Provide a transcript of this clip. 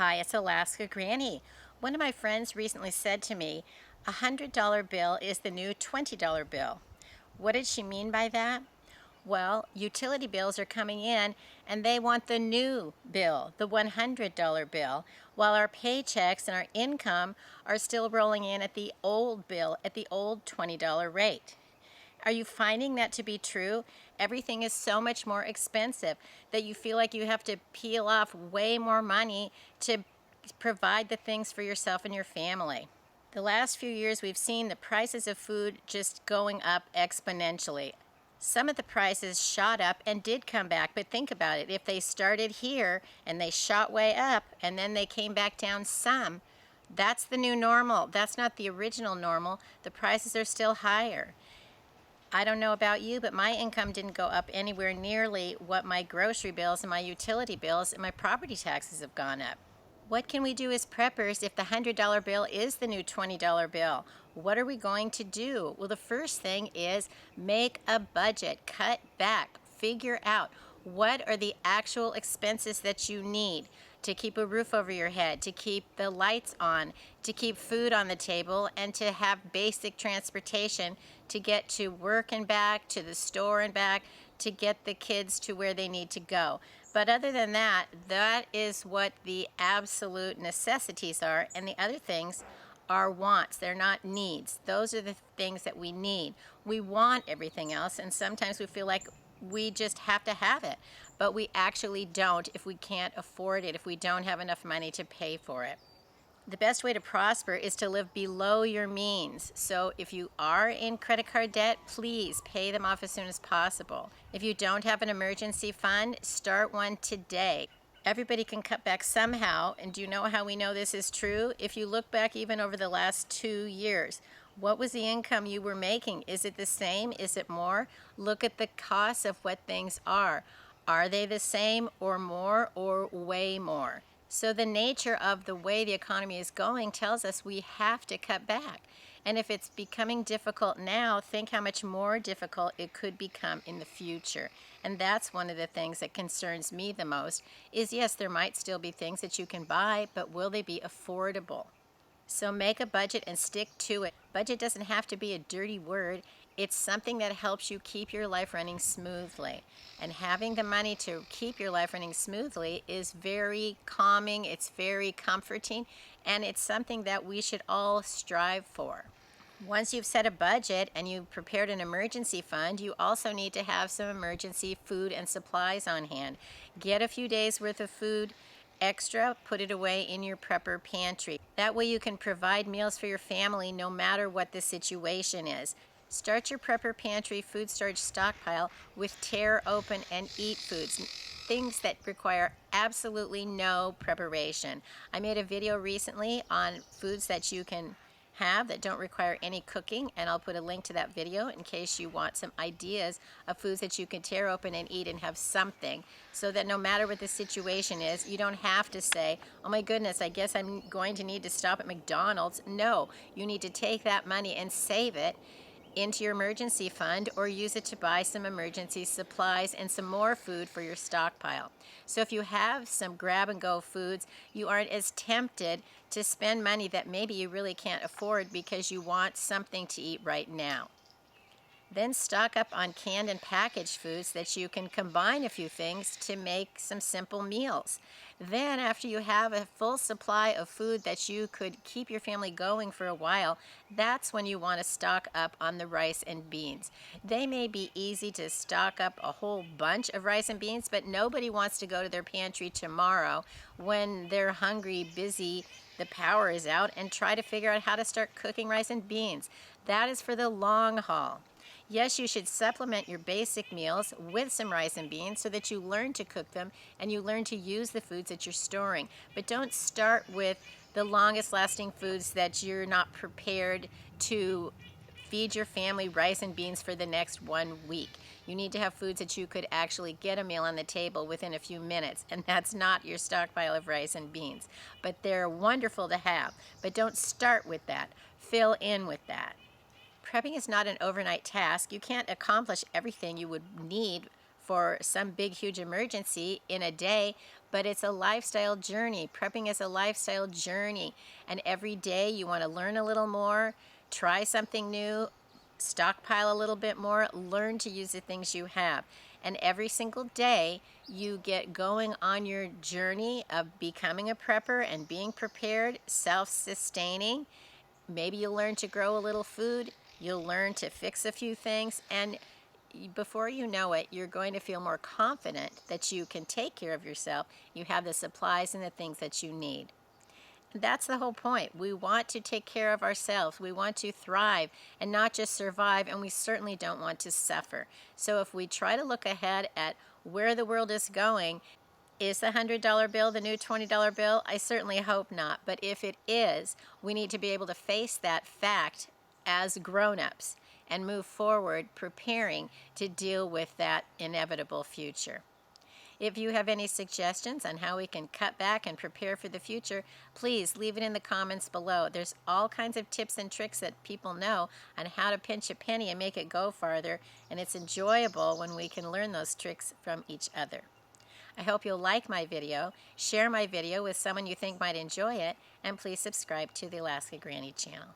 Hi, it's Alaska Granny. One of my friends recently said to me, $100 bill is the new $20 bill. What did she mean by that? Well, utility bills are coming in and they want the new bill, the $100 bill, while our paychecks and our income are still rolling in at the old bill, at the old $20 rate. Are you finding that to be true? Everything is so much more expensive that you feel like you have to peel off way more money to provide the things for yourself and your family. The last few years, we've seen the prices of food just going up exponentially. Some of the prices shot up and did come back, but think about it. If they started here and they shot way up and then they came back down some, that's the new normal. That's not the original normal. The prices are still higher. I don't know about you, but my income didn't go up anywhere nearly what my grocery bills and my utility bills and my property taxes have gone up. What can we do as preppers if the $100 bill is the new $20 bill? What are we going to do? Well, the first thing is make a budget, cut back, figure out what are the actual expenses that you need to keep a roof over your head, to keep the lights on, to keep food on the table, and to have basic transportation to get to work and back, to the store and back, to get the kids to where they need to go. But other than that, that is what the absolute necessities are, and the other things are wants. They're not needs. Those are the things that we need. We want everything else, and sometimes we feel like we just have to have it, but we actually don't if we can't afford it, if we don't have enough money to pay for it. The best way to prosper is to live below your means. So if you are in credit card debt, please pay them off as soon as possible. If you don't have an emergency fund, start one today. Everybody can cut back somehow, and do you know how we know this is true? If you look back even over the last 2 years, what was the income you were making? Is it the same? Is it more? Look at the costs of what things are. Are they the same or more or way more? So the nature of the way the economy is going tells us we have to cut back. And if it's becoming difficult now, think how much more difficult it could become in the future. And that's one of the things that concerns me the most is, yes, there might still be things that you can buy, but will they be affordable? So make a budget and stick to it. Budget doesn't have to be a dirty word. It's something that helps you keep your life running smoothly. And having the money to keep your life running smoothly is very calming, it's very comforting, and it's something that we should all strive for. Once you've set a budget and you've prepared an emergency fund, you also need to have some emergency food and supplies on hand. Get a few days worth of food extra, put it away in your prepper pantry. That way you can provide meals for your family no matter what the situation is. Start your prepper pantry food storage stockpile with tear open and eat foods, things that require absolutely no preparation. I made a video recently on foods that you can have that don't require any cooking, and I'll put a link to that video in case you want some ideas of foods that you can tear open and eat and have something, so that no matter what the situation is, you don't have to say, oh my goodness, I guess I'm going to need to stop at McDonald's. No, you need to take that money and save it into your emergency fund or use it to buy some emergency supplies and some more food for your stockpile. So if you have some grab and go foods, you aren't as tempted to spend money that maybe you really can't afford because you want something to eat right now. Then stock up on canned and packaged foods that you can combine a few things to make some simple meals. Then after you have a full supply of food that you could keep your family going for a while, that's when you want to stock up on the rice and beans. They may be easy to stock up a whole bunch of rice and beans, but nobody wants to go to their pantry tomorrow when they're hungry, busy, the power is out, and try to figure out how to start cooking rice and beans. That is for the long haul. Yes, you should supplement your basic meals with some rice and beans so that you learn to cook them and you learn to use the foods that you're storing. But don't start with the longest lasting foods that you're not prepared to feed your family rice and beans for the next 1 week. You need to have foods that you could actually get a meal on the table within a few minutes, and that's not your stockpile of rice and beans. But they're wonderful to have. But don't start with that. Fill in with that. Prepping is not an overnight task. You can't accomplish everything you would need for some big, huge emergency in a day, but it's a lifestyle journey. Prepping is a lifestyle journey, and every day you want to learn a little more, try something new, stockpile a little bit more, learn to use the things you have. And every single day you get going on your journey of becoming a prepper and being prepared, self-sustaining. Maybe you'll learn to grow a little food, you'll learn to fix a few things, and before you know it, you're going to feel more confident that you can take care of yourself. You have the supplies and the things that you need. That's the whole point. We want to take care of ourselves. We want to thrive and not just survive, and we certainly don't want to suffer. So if we try to look ahead at where the world is going, is the $100 bill the new $20 bill? I certainly hope not. But if it is, we need to be able to face that fact as grown-ups and move forward preparing to deal with that inevitable future. If you have any suggestions on how we can cut back and prepare for the future, please leave it in the comments below. There's all kinds of tips and tricks that people know on how to pinch a penny and make it go farther, and it's enjoyable when we can learn those tricks from each other. I hope you'll like my video, share my video with someone you think might enjoy it, and please subscribe to the Alaska Granny channel.